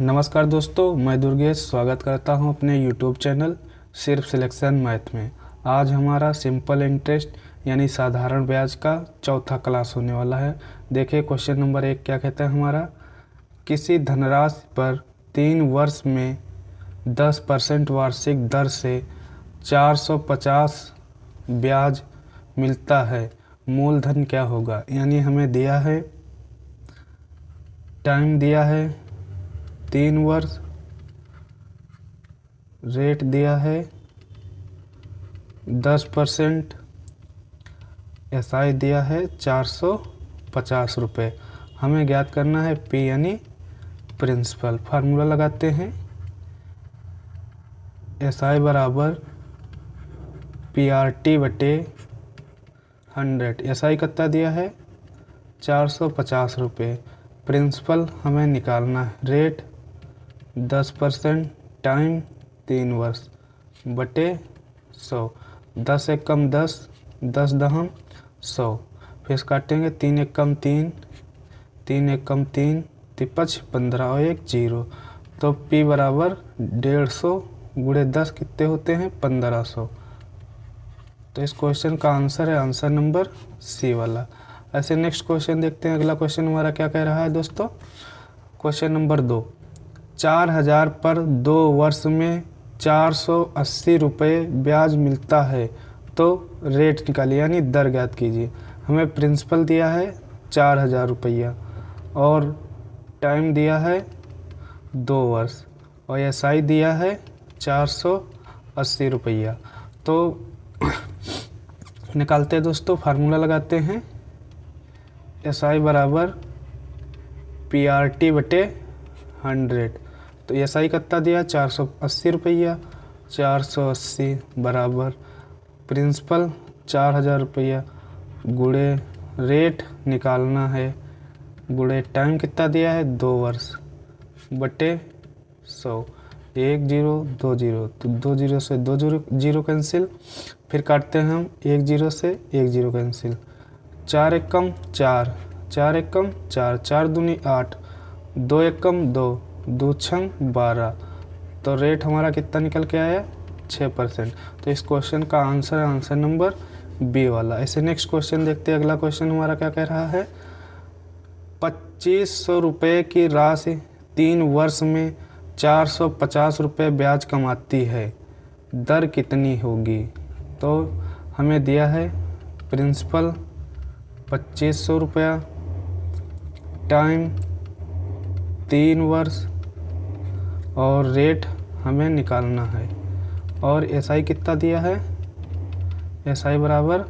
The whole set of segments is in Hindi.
नमस्कार दोस्तों, मैं दुर्गेश स्वागत करता हूं अपने YouTube चैनल सिर्फ सिलेक्शन मैथ में। आज हमारा सिंपल इंटरेस्ट यानी साधारण ब्याज का चौथा क्लास होने वाला है। देखिए क्वेश्चन नंबर 1 क्या कहता है हमारा। किसी धनराशि पर 3 वर्ष में 10% वार्षिक दर से 450 ब्याज मिलता है, मूलधन क्या होगा। यानी हमें दिया है, टाइम दिया है 3 वर्ष, रेट दिया है 10%, एसआई दिया है 450 रुपये। हमें ज्ञात करना है पी यानी प्रिंसिपल। फार्मूला लगाते हैं, एसआई बराबर पीआरटी बटे 100। एसआई कितना दिया है 450 रुपये। प्रिंसिपल हमें निकालना है, रेट 10%, टाइम 3 वर्ष बटे 100। 10 एक कम 10, 10 दहम 100। फिर काटेंगे 3 एक कम 3, 3 एक कम 3, तिपच 15 और 1 0। तो P बराबर 150 गुणे 10 कितने होते हैं 1500। तो इस क्वेश्चन का आंसर है आंसर नंबर सी वाला। ऐसे नेक्स्ट क्वेश्चन देखते हैं। अगला क्वेश्चन हमारा क्या कह रहा है दोस्तों। क्वेश्चन नंबर 2, 4000 पर 2 वर्ष में 480 रुपये ब्याज मिलता है, तो रेट निकालिए यानी दर ज्ञात कीजिए। हमें प्रिंसिपल दिया है 4000 रुपया और टाइम दिया है 2 वर्ष और एसआई दिया है 480 रुपया। तो निकालते हैं दोस्तों, फार्मूला लगाते हैं, एसआई बराबर पीआरटी बटे 100। तो एसआई कितना दिया 480 रुपया, 480 बराबर प्रिंसिपल 4000 रुपया गुणे रेट निकालना है, गुणे टाइम कितना दिया है 2 वर्ष बटे 100। 1 0 2 0, तो 2 0 से 2 0 कैंसिल। फिर काटते हैं हम 1 0 से 1 0 कैंसिल। 4 एक कम 4, 4 एक कम 4, 4 दूनी 8, 2 एक कम 2, 2 छंग 12। तो रेट हमारा कितना निकल के आया 6%। तो इस क्वेश्चन का आंसर है आंसर नंबर बी वाला। ऐसे नेक्स्ट क्वेश्चन देखते हैं। अगला क्वेश्चन हमारा क्या कह रहा है। 2500 रुपये की राशि 3 वर्ष में 450 रुपये ब्याज कमाती है, दर कितनी होगी। तो हमें दिया है प्रिंसिपल 2500 रुपया, टाइम 3 वर्ष और रेट हमें निकालना है। और एसआई कितना दिया है, एसआई बराबर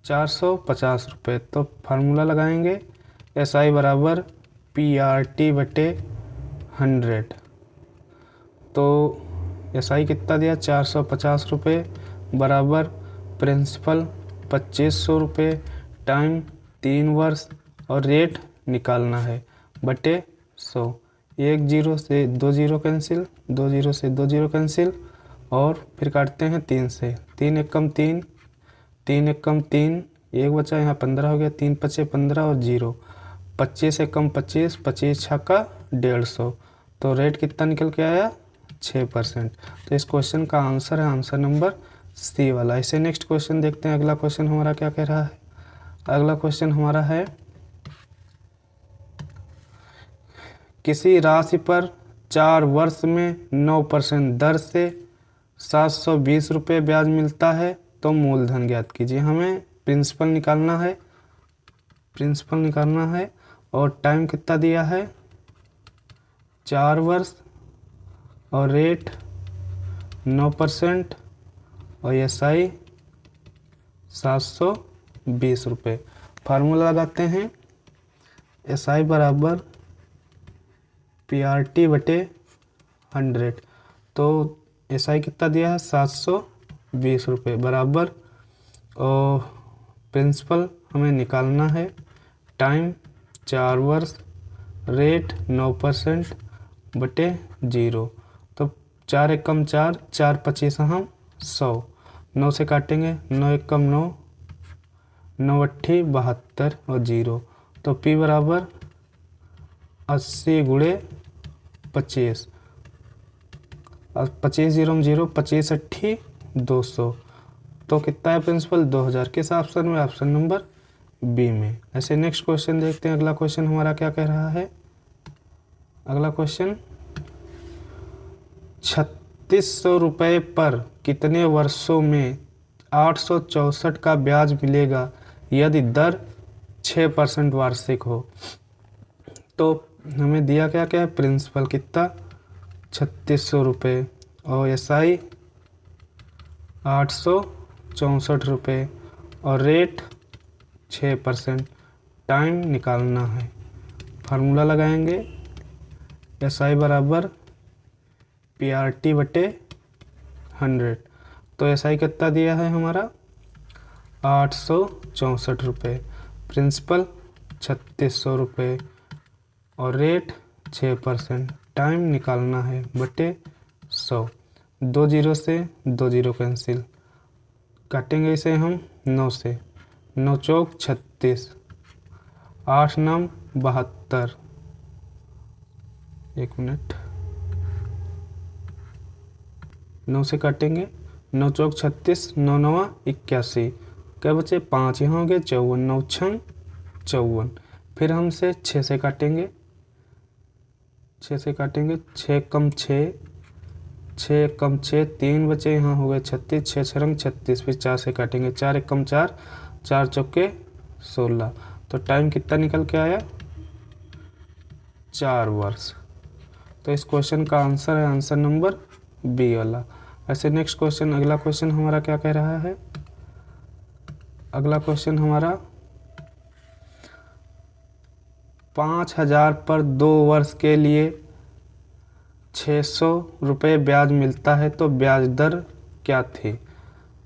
450 रुपये। तो फार्मूला लगाएंगे, एसआई बराबर पीआरटी बटे 100। तो एसआई कितना दिया 450 रुपये बराबर प्रिंसिपल 2500 रुपये, टाइम 3 वर्ष और रेट निकालना है बटे 100। 1 0 से 2 0 कैंसिल, 2 0 से 2 0 कैंसिल और फिर काटते हैं 3 से। 3 एक कम 3, 3 एक कम 3, 1 बचा, यहाँ 15 हो गया, 3 पचे 15 और 0। 25 एक कम 25, 25 छक्का 150। तो रेट कितना निकल के आया 6%। तो इस क्वेश्चन का आंसर है आंसर नंबर सी वाला। इसे नेक्स्ट क्वेश्चन देखते हैं। अगला क्वेश्चन हमारा क्या कह रहा है। अगला क्वेश्चन हमारा है, किसी राशि पर 4 वर्ष में 9% दर से 720 रुपये ब्याज मिलता है, तो मूलधन ज्ञात कीजिए। हमें प्रिंसिपल निकालना है, प्रिंसिपल निकालना है और टाइम कितना दिया है 4 वर्ष और रेट 9% और एसआई 720 रुपये। फार्मूला लगाते हैं, एसआई बराबर पीआरटी बटे 100। तो एसआई कितना दिया है 720 रुपये बराबर और प्रिंसिपल हमें निकालना है, टाइम 4 वर्ष, रेट 9% बटे 0। तो 4 एक कम 4, 4 25 हम 100। 9 से काटेंगे, 9 एक कम 9, 9 अट्ठी 72 और 0। तो P बराबर 80 गुणे 25 और 25 जीरो में 0, 25 अट्ठी 200, तो कितना है प्रिंसिपल 2000। किस ऑप्शन में? ऑप्शन नंबर बी में। ऐसे नेक्स्ट क्वेश्चन देखते हैं। अगला क्वेश्चन हमारा क्या कह रहा है? अगला क्वेश्चन 3600 रुपये पर कितने वर्षों में 864 का ब्याज मिलेगा यदि दर 6% वार्षिक हो? तो हमें दिया क्या क्या है? प्रिंसिपल कितना 3600 रुपये और एसआई 864 रुपये और रेट 6%। टाइम निकालना है। फार्मूला लगाएंगे, एसआई बराबर PRT बटे 100। तो एसआई कितना दिया है हमारा 864 रुपये, प्रिंसिपल 3600 रुपये और रेट 6%। टाइम निकालना है बटे 100। 2 जीरो से 2 जीरो कैंसिल, काटेंगे इसे हम 9 से। 9 चौक 36, 8 नाम 72, 1 मिनट, 9 से काटेंगे। 9 चौक 36, 9 नवा 81, क्या बचे 5, यहाँ हो गए 54, 9 छंग 54। फिर हमसे 6 से काटेंगे, 6 से काटेंगे, 6 कम 6, 6 कम 6, 3 बचे, यहाँ हो गए 36, 6 छरंग 36। फिर 4 से काटेंगे, 4 एक कम 4, 4 चौके 16। तो टाइम कितना निकल के आया 4 वर्ष। तो इस क्वेश्चन का आंसर है आंसर नंबर बी वाला। ऐसे नेक्स्ट क्वेश्चन, अगला क्वेश्चन हमारा क्या कह रहा है? अगला क्वेश्चन हमारा 5000 पर 2 वर्ष के लिए 600 रुपये ब्याज मिलता है तो ब्याज दर क्या थी?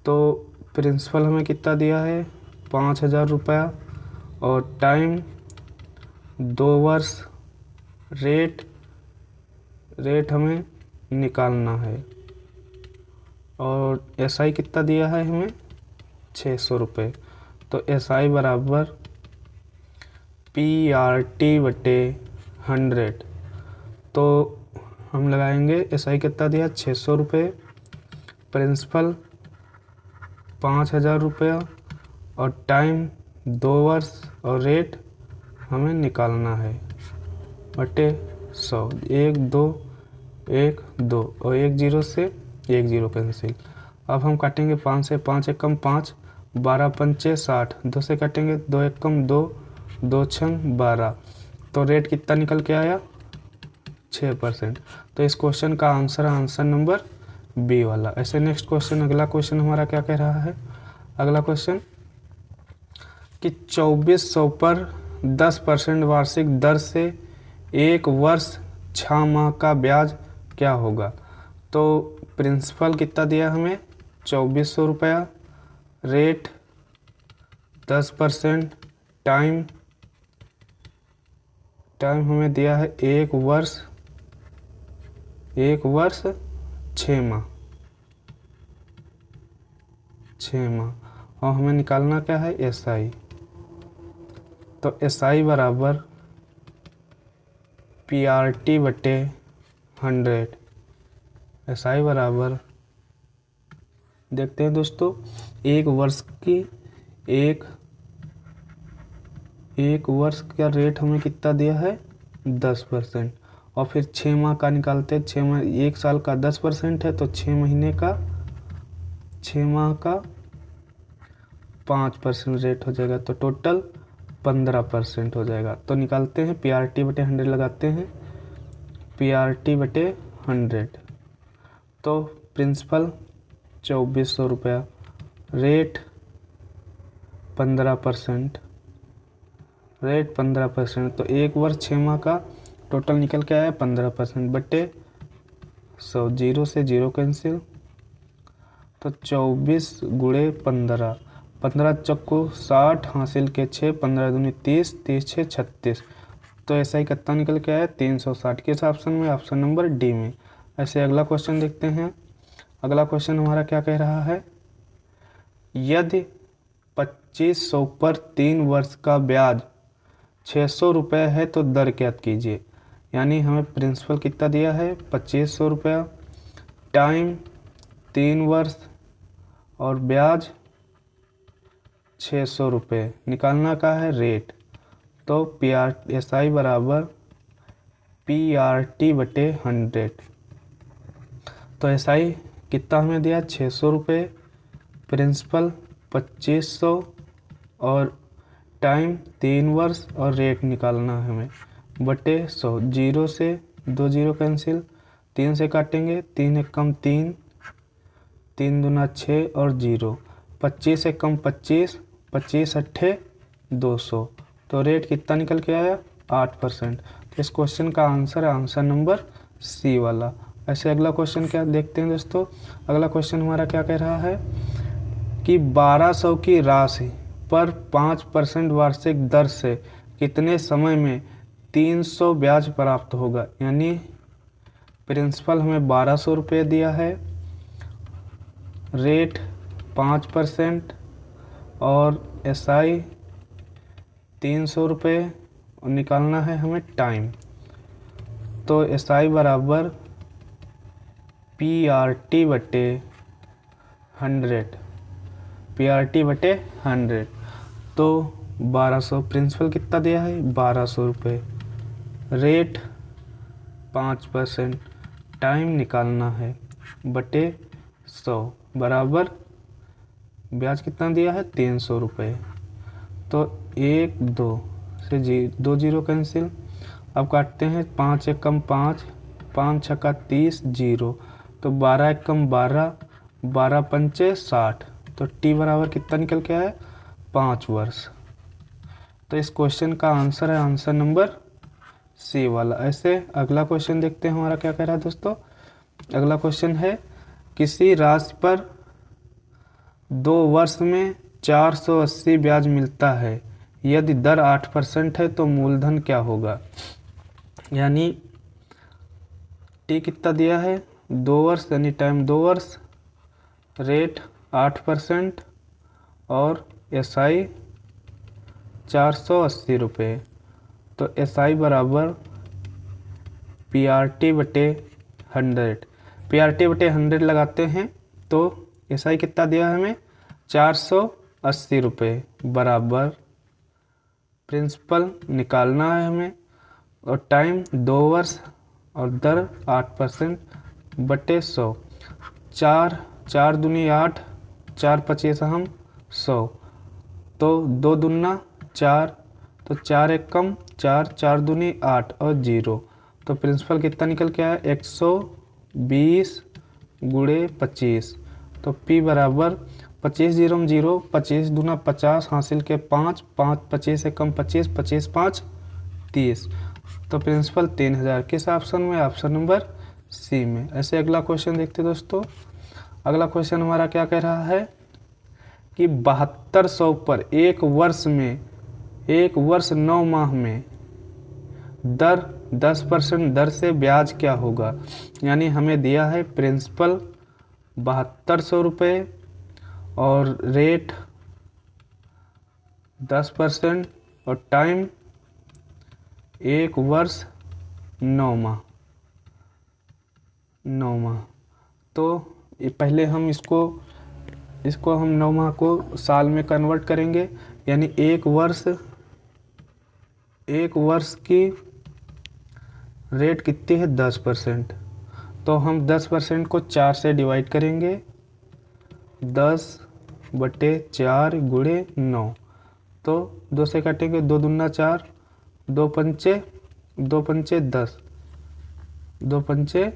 तो प्रिंसिपल हमें कितना दिया है 5000 रुपया और टाइम 2 वर्ष, रेट हमें निकालना है और एसआई कितना दिया है हमें 600 रुपये। तो एसआई बराबर PRT बटे 100। तो हम लगाएंगे एसआई कितना दिया 600 रुपये, प्रिंसिपल 5000 रुपया और टाइम 2 वर्ष और रेट हमें निकालना है बटे 100। 1 2 1 2 और 1 जीरो से 1 जीरो कैंसिल। अब हम काटेंगे 5 से, 5 एक कम 5, 12 पंचे 60, 2 से काटेंगे, 2 एक कम 2, 2 छंग 12। तो रेट कितना निकल के आया 6%। तो इस क्वेश्चन का आंसर है आंसर नंबर बी वाला। ऐसे नेक्स्ट क्वेश्चन, अगला क्वेश्चन हमारा क्या कह रहा है? अगला क्वेश्चन कि 2400 पर 10% वार्षिक दर से 1 वर्ष 6 माह का ब्याज क्या होगा? तो प्रिंसिपल कितना दिया हमें 2400 रुपया, रेट 10%, टाइम हमें दिया है 1 वर्ष 6 माह, 6 माह और हमें निकालना क्या है एसआई। तो एसआई बराबर PRT बटे 100। एसआई बराबर देखते हैं दोस्तों, 1 वर्ष की एक वर्ष का रेट हमें कितना दिया है 10% और फिर 6 माह का निकालते हैं। 6 माह 1 साल का 10% है तो 6 महीने का 6 माह का 5% रेट हो जाएगा, तो टोटल 15% हो जाएगा। तो निकालते हैं PRT बटे 100 लगाते हैं, PRT बटे 100। तो प्रिंसिपल 2400 रुपया, रेट 15%, तो 1 वर्ष 6 माह का टोटल निकल के आया 15% बटे 100। 0 से 0 कैंसिल, तो 24 गुणे 15, 15 चक्को 60 हासिल के 6, 15 दूनी 30, 30 6 36। तो ऐसा ही कितना निकल के आया 360। किस ऑप्शन में? ऑप्शन नंबर डी में। ऐसे अगला क्वेश्चन देखते हैं। अगला क्वेश्चन हमारा क्या कह रहा है? यदि 2500 पर 3 वर्ष का ब्याज 600 रुपये है तो दर ज्ञात कीजिए। यानी हमें प्रिंसिपल कितना दिया है 2500 रुपया, टाइम 3 वर्ष और ब्याज 600 रुपये। निकालना का है रेट, तो SI बराबर PRT बटे 100। तो SI कितना हमें दिया 600 रुपये, प्रिंसिपल 2500 और टाइम 3 वर्ष और रेट निकालना है हमें बटे 100। 0 से 2 0 कैंसिल, 3 से काटेंगे, 3 एक कम 3, 3 दूना 6 और 0, 25 से कम 25, 25 अट्ठे 200। तो रेट कितना निकल के आया 8%। तो इस क्वेश्चन का आंसर है आंसर नंबर सी वाला। ऐसे अगला क्वेश्चन क्या देखते हैं दोस्तों। अगला क्वेश्चन हमारा क्या कह रहा है कि 1200 की राशि पर 5% वार्षिक दर से कितने समय में 300 ब्याज प्राप्त होगा। यानी प्रिंसिपल हमें 1200 रुपये दिया है, रेट 5% और SI 300 रुपये और निकालना है हमें टाइम। तो SI बराबर PRT बटे 100, PRT बटे 100। तो 1200, प्रिंसिपल कितना दिया है 1200 रुपये, रेट 5%, टाइम निकालना है बटे 100 बराबर ब्याज कितना दिया है 300 रुपये। तो 1 2 से 2 0 कैंसिल, अब काटते हैं 5 एक कम 5, 5 छक्का 30 0, तो 12 एक कम 12, 12 पंचे 60। तो T बराबर कितना निकल के आया 5 वर्ष। तो इस क्वेश्चन का आंसर है आंसर नंबर सी वाला। ऐसे अगला क्वेश्चन देखते हैं हमारा क्या कह रहा है दोस्तों। अगला क्वेश्चन है किसी राशि पर 2 वर्ष में 480 ब्याज मिलता है, यदि दर 8% है तो मूलधन क्या होगा। यानी T कितना दिया है 2 वर्ष यानी टाइम 2 वर्ष, रेट 8% और SI 480 रुपये। तो SI बराबर PRT बटे 100, PRT बटे 100 लगाते हैं तो SI कितना दिया है हमें 480 रुपये बराबर प्रिंसिपल निकालना है हमें और टाइम 2 वर्ष और दर 8% बटे 100। 4 दूनी 8, 4 25 हम 100, तो 2 दूना 4, तो 4 एक कम 4, 4 दूनी 8 और 0। तो प्रिंसिपल कितना निकल के आया 120 गुणे 25। तो P बराबर 25 0 0, 25 दूना 50 हासिल के 5, 5 25 से कम 25, 25 5 30। तो प्रिंसिपल 3000 किस ऑप्शन में, ऑप्शन नंबर सी में। ऐसे अगला क्वेश्चन देखते दोस्तों। अगला क्वेश्चन हमारा क्या कह रहा है कि 7200 पर 1 वर्ष 9 माह में दर 10% दर से ब्याज क्या होगा। यानी हमें दिया है प्रिंसिपल 7200 रुपये और रेट 10% और टाइम 1 वर्ष 9 माह। तो पहले हम इसको हम 9 माह को साल में कन्वर्ट करेंगे। यानी 1 वर्ष की रेट कितनी है 10%। तो हम 10% को 4 से डिवाइड करेंगे, 10 बटे 4 गुणे 9। तो 2 से काटेंगे, 2 दूना 4, 2 पंचे 10, 2 पंचे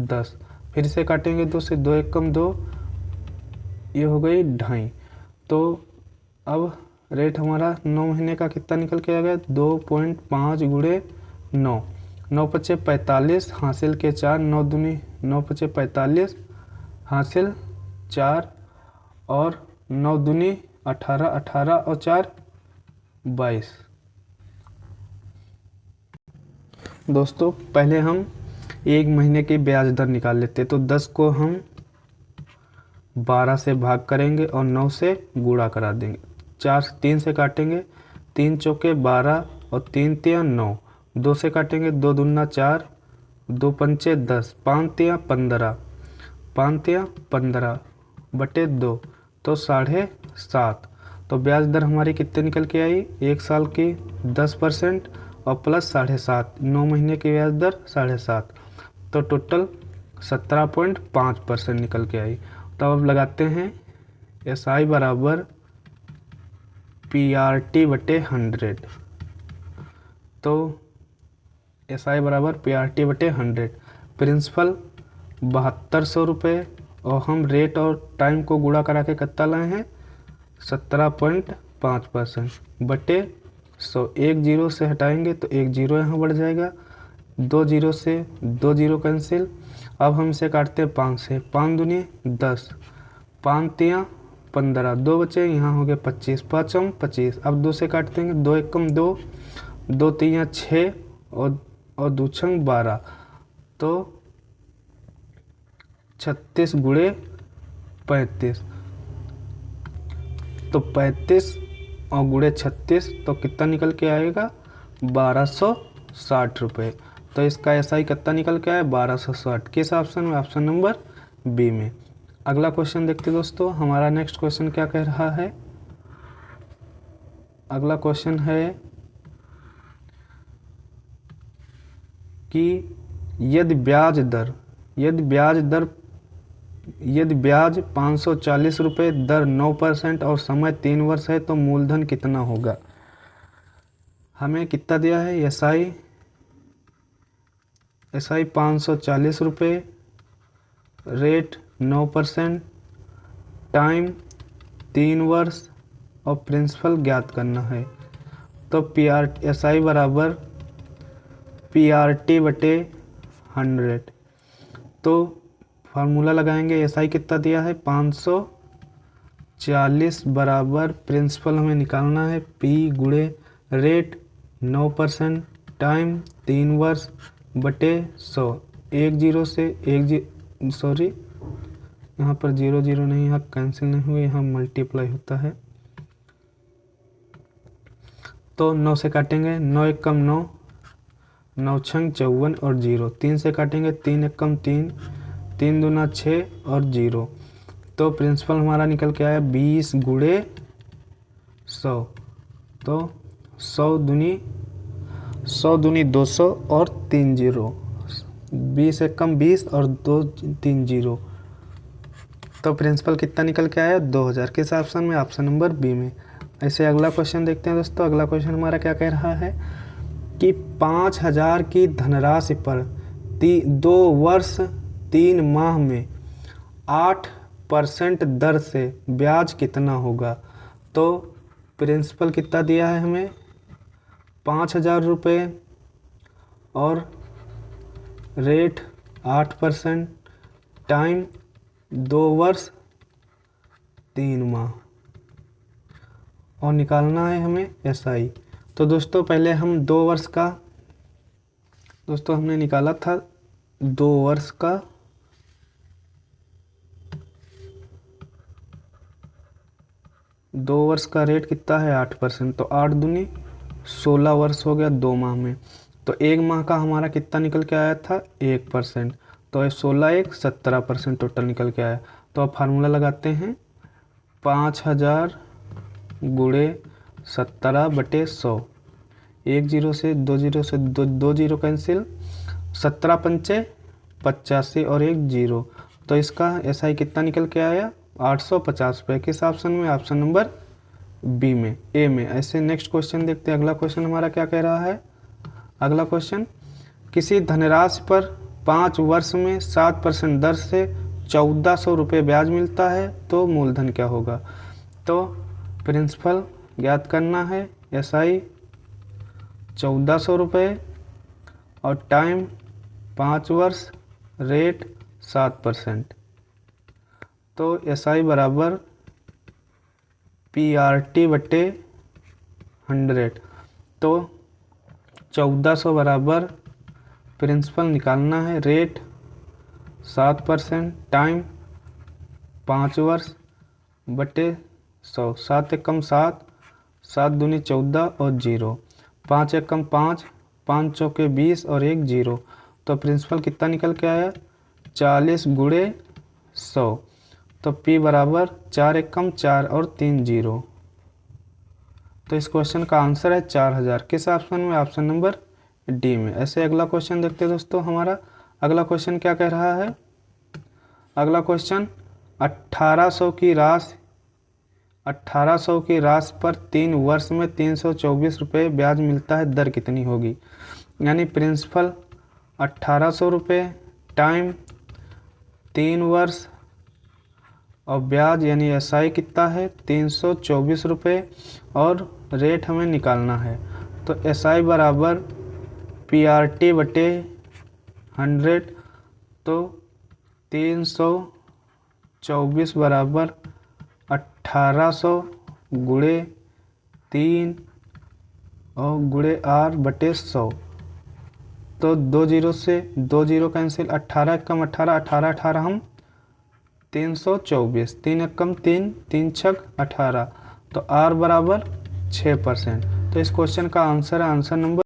10। फिर से काटेंगे 2 से, 2 एक कम 2, ये हो गई 2.5। तो अब रेट हमारा 9 महीने का कितना निकल के आ गया 2.5 गुणे 9, 9 पचे 45 हासिल के 4, 9 दूनी 9 पचे 45 हासिल 4 और 9 दूनी 18, 18 और 4 22। दोस्तों पहले हम 1 महीने की ब्याज दर निकाल लेते। तो 10 को हम 12 से भाग करेंगे और 9 से गुणा करा देंगे। 3 से काटेंगे, 3 चौके 12 और 3 तिया 9, 2 से काटेंगे, 2 दूना 4, 2 पंचे 10, 5 तिया 15, 5 तिया 15 बटे 2, तो 7.5। तो ब्याज दर हमारी कितने निकल के आई, 1 साल की 10% और प्लस 7.5, 9 महीने की ब्याज दर 7.5, तो टोटल 17.5% निकल के आई। तो अब लगाते हैं SI बराबर PRT बटे 100। तो SI बराबर PRT बटे 100, प्रिंसिपल 7200 रुपये और हम रेट और टाइम को गुणा करा के कितना लाए हैं, 17.5% बटे 100। 1 जीरो से हटाएंगे तो 1 जीरो यहाँ बढ़ जाएगा, 2 जीरो से 2 जीरो कैंसिल। अब हम इसे काटते हैं 5 से, 5 दूनी 10, 5 तिया 15, 2 बचे, यहाँ हो गए 25, 5 25। अब 2 से काटते हैं, 2 एकम 2, 2 तिया 6 और 2 छंग 12, तो 36 गुणे 35, तो 35 और गुणे 36 तो कितना निकल के आएगा, 1260 रुपये। तो इसका SI कितना निकल के आया, 1260। किस ऑप्शन में, ऑप्शन नंबर बी में। अगला क्वेश्चन देखते दोस्तों, हमारा नेक्स्ट क्वेश्चन क्या कह रहा है। अगला क्वेश्चन है कि यदि ब्याज 540 रुपये दर 9% और समय 3 वर्ष है तो मूलधन कितना होगा। हमें कितना दिया है, SI 540 रुपये, रेट 9%, टाइम 3 वर्ष और प्रिंसिपल ज्ञात करना है। तो SI बराबर PRT बटे 100। तो फार्मूला लगाएंगे, SI कितना दिया है 540 बराबर प्रिंसिपल हमें निकालना है P गुणे रेट 9%, टाइम 3 वर्ष बटे 100। 1 जीरो से 1 सॉरी यहाँ पर 0 0 नहीं, यहाँ कैंसिल नहीं हुए, यहाँ मल्टीप्लाई होता है। तो 9 से काटेंगे, 9 एकम 9, 9 छंग 54 और 0, 3 से काटेंगे, 3 एकम 3, 3 दूना 6 और 0, तो प्रिंसिपल हमारा निकल के आया 20 गुणे 100, तो 100 दूनी 200 और 3 जीरो, 20 एकम 20 और 2 3 जीरो, तो प्रिंसिपल कितना निकल के आया, 2000। किस ऑप्शन में, ऑप्शन नंबर बी में। ऐसे अगला क्वेश्चन देखते हैं दोस्तों। अगला क्वेश्चन हमारा क्या कह रहा है कि 5000 की धनराशि पर 2 वर्ष 3 माह में 8% दर से ब्याज कितना होगा। तो प्रिंसिपल कितना दिया है हमें, 5000 रुपये और रेट 8%, टाइम 2 वर्ष 3 माह और निकालना है हमें SI। तो दोस्तों पहले हम 2 वर्ष का, दोस्तों हमने निकाला था 2 वर्ष का, रेट कितना है 8%, तो 8 दूनी 16 वर्ष हो गया 2 माह में। तो 1 माह का हमारा कितना निकल के आया था 1%, तो 16 1 17% टोटल निकल के आया। तो अब फार्मूला लगाते हैं, 5000 गुणे 17 बटे 100, 1 जीरो से 2 जीरो से 2 जीरो कैंसिल, 17 पंचे 85 और 1 जीरो, तो इसका SI कितना निकल के आया 850 रुपये। किस ऑप्शन में, ऑप्शन नंबर बी में, ए में। ऐसे नेक्स्ट क्वेश्चन देखते हैं। अगला क्वेश्चन हमारा क्या कह रहा है। अगला क्वेश्चन, किसी धनराशि पर 5 वर्ष में 7% दर से 1400 रुपये ब्याज मिलता है तो मूलधन क्या होगा। तो प्रिंसिपल ज्ञात करना है, SI 1400 रुपये और टाइम 5 वर्ष, रेट 7%। तो SI बराबर PRT बटे 100। तो 1400 बराबर प्रिंसिपल निकालना है, रेट 7%, टाइम 5 वर्ष बटे 100, 7 एकम 7, 7 दूनी 14 और 0, 5 एकम 5, 5 चौके 20 और 1 0। तो प्रिंसिपल कितना निकल के आया? 40 गुणे 100। तो P बराबर 4 एकम 4 और 3 0। तो इस क्वेश्चन का आंसर है 4000। किस ऑप्शन में? ऑप्शन नंबर डी में। ऐसे अगला क्वेश्चन देखते हैं दोस्तों। हमारा अगला क्वेश्चन क्या कह रहा है? अगला क्वेश्चन 1800 की राशि पर 3 वर्ष में 324 रुपये ब्याज मिलता है, दर कितनी होगी? यानी प्रिंसिपल 1800 रुपये टाइम 3 वर्ष और ब्याज यानी एसआई कितना है? 324 रुपये और रेट हमें निकालना है। तो एसआई बराबर PRT बटे 100। तो 324 बराबर 1800 गुणे 3 और गुणे R बटे 100। तो 2 जीरो से 2 जीरो कैंसिल, 18 कम 18, 18 18 हम 324, 3 एकम 3, 3 छक 18। तो R बराबर 6%। तो इस क्वेश्चन का आंसर है आंसर नंबर